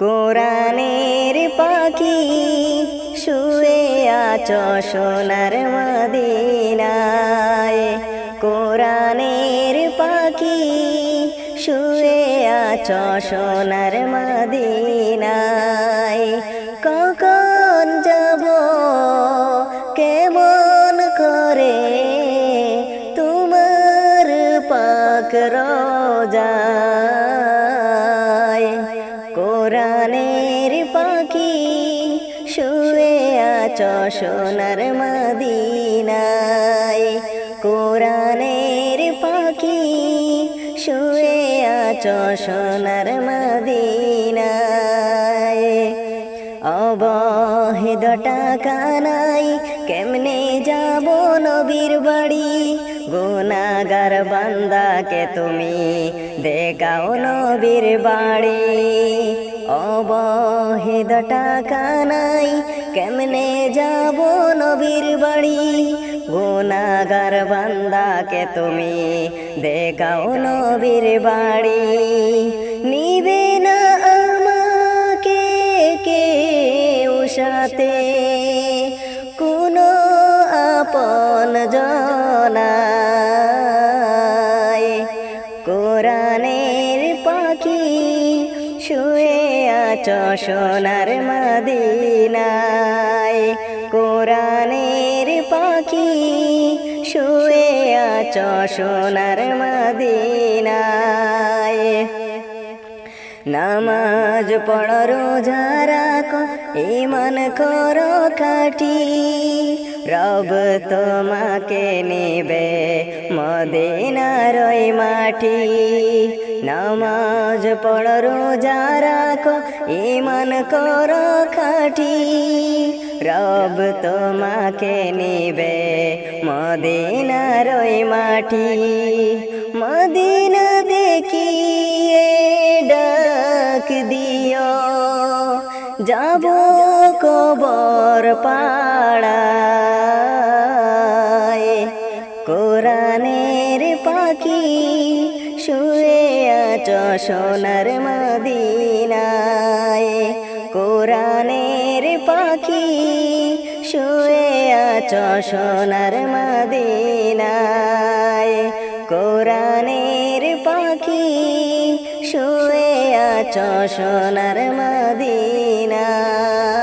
কোরআনের পাখি শুয়ে আছো সোনার মদিনায়। কোরআনের পাখি শুয়ে আছো সোনার মদিনায়। কখন যাব কেমন করে তোমার পাক রোজায়। কোরআনের পাখি শুয়ে আছো সোনার মদিনায়। কোরআনের পাখি শুয়ে আছো সোনার মদিনায়। অবহেদ টাকা নাই কেমনে যাব নবীর বাড়ি। গুনাহগার বান্দাকে তুমি দেখাও নবীর বাড়ি। অবহেদ টাকা নাই কেমনে যাব নবীর বাড়ি। গুনাহগার বান্দাকে তুমি দেখাও নবীর বাড়ি। নিবে না আমাকে কেউ সাথে কোনো আপন জনায়। কোরআনের পাখি শুয়ে আছো সোনার মদিনায়। কোরআনের পাখি শুয়ে আছো সোনার মদিনায়। নামাজ পড়ো রোজা রাখো ঈমান করো খাঁটি। রব তোমাকে নিবে মদিনার ওই মাটি। নামাজ পড়ো রোজা রাখো ঈমান করো খাঁটি। রব তোমাকে নিবে মদিনার ওই মাটি। মদিনা দেখিয়ে ডাক দিও যাব কবর পাড়ায়। কোরআনের পাখি শুয়ে আছো সোনার মদিনায়। কোরআনের পাখি শুয়ে আছো সোনার মদিনায়। কোরআনের পাখি শুয়ে আছো সোনার মদিনায়।